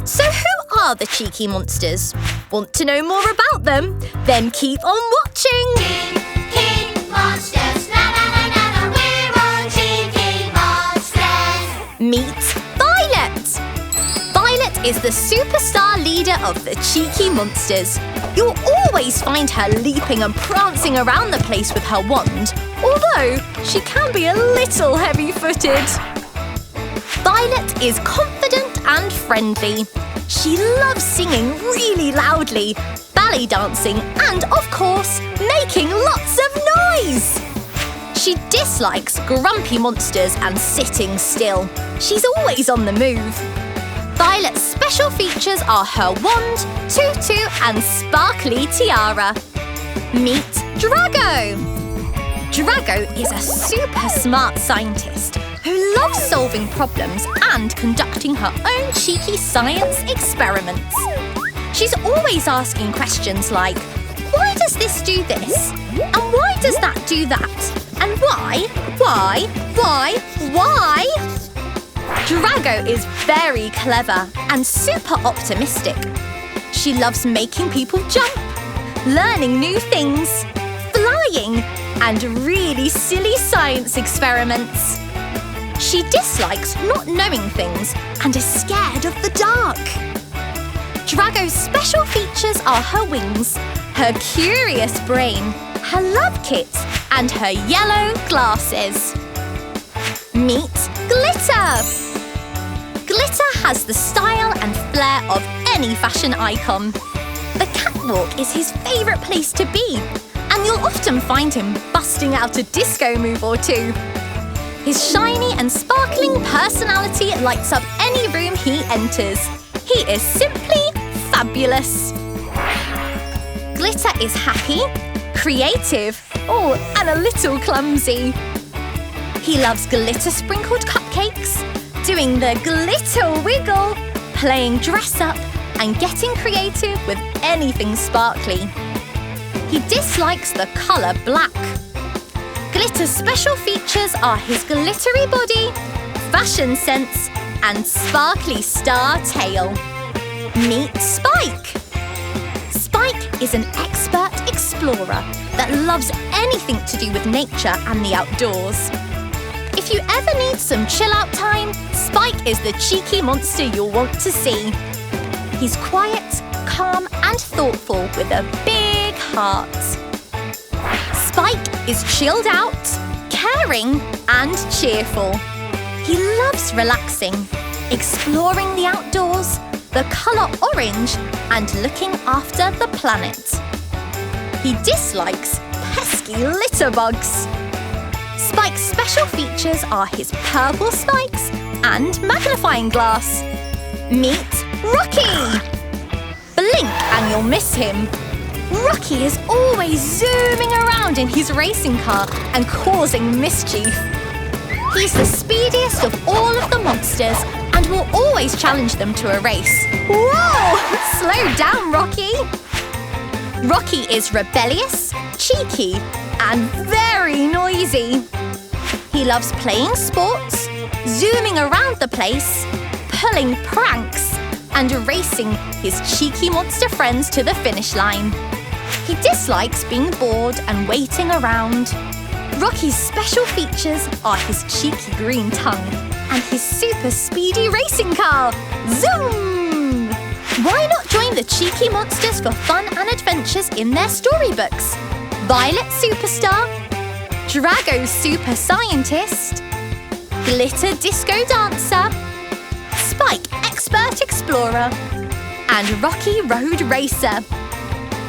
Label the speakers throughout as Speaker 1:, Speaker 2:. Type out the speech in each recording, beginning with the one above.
Speaker 1: So who are the cheeky monsters? Want to know more about them? Then keep on watching!
Speaker 2: Cheeky monsters, na na na na na, we're all cheeky monsters.
Speaker 1: Meet Violet! Violet is the superstar leader of the cheeky monsters. You'll always find her leaping and prancing around the place with her wand, although she can be a little heavy-footed. Violet is confident and friendly. She loves singing really loudly, ballet dancing, and, of course, making lots of noise. She dislikes grumpy monsters and sitting still. She's always on the move. Violet's special features are her wand, tutu, and sparkly tiara. Meet Drago! Drago is a super smart scientist who loves solving problems and conducting her own cheeky science experiments. She's always asking questions like, why does this do this? And why does that do that? And why? Drago is very clever and super optimistic. She loves making people jump, learning new things, flying, and really silly science experiments. She dislikes not knowing things and is scared of the dark. Drago's special features are her wings, her curious brain, her love kit, and her yellow glasses. Meet Glitter! Glitter has the style and flair of any fashion icon. The catwalk is his favourite place to be, and you'll often find him busting out a disco move or two. His shiny and sparkling personality lights up any room he enters. He is simply fabulous. Glitter is happy, creative, and a little clumsy. He loves glitter-sprinkled cupcakes, doing the glitter wiggle, playing dress-up, and getting creative with anything sparkly. He dislikes the colour black. Glitter's special features are his glittery body, fashion sense, and sparkly star tail. Meet Spike! Spike is an expert explorer that loves anything to do with nature and the outdoors. If you ever need some chill-out time, Spike is the cheeky monster you'll want to see. He's quiet, calm, and thoughtful with a big heart. Spike is chilled out, caring, and cheerful. He loves relaxing, exploring the outdoors, the colour orange, and looking after the planet. He dislikes pesky litter bugs. Spike's special features are his purple spikes and magnifying glass. Meet Rocky! Blink and you'll miss him. Rocky is always zooming around in his racing car and causing mischief. He's the speediest of all of the monsters and will always challenge them to a race. Whoa! Slow down, Rocky! Rocky is rebellious, cheeky, and very noisy. He loves playing sports, zooming around the place, pulling pranks, and racing his cheeky monster friends to the finish line. He dislikes being bored and waiting around. Rocky's special features are his cheeky green tongue and his super speedy racing car. Zoom! Why not join the cheeky monsters for fun and adventures in their storybooks? Violet Superstar, Drago Super Scientist, Glitter Disco Dancer, Spike Expert Explorer, and Rocky Road Racer.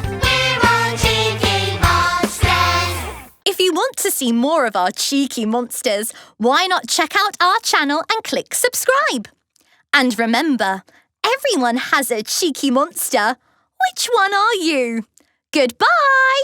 Speaker 2: We're all cheeky monsters.
Speaker 1: If you want to see more of our cheeky monsters, why not check out our channel and click subscribe? And remember, everyone has a cheeky monster. Which one are you? Goodbye!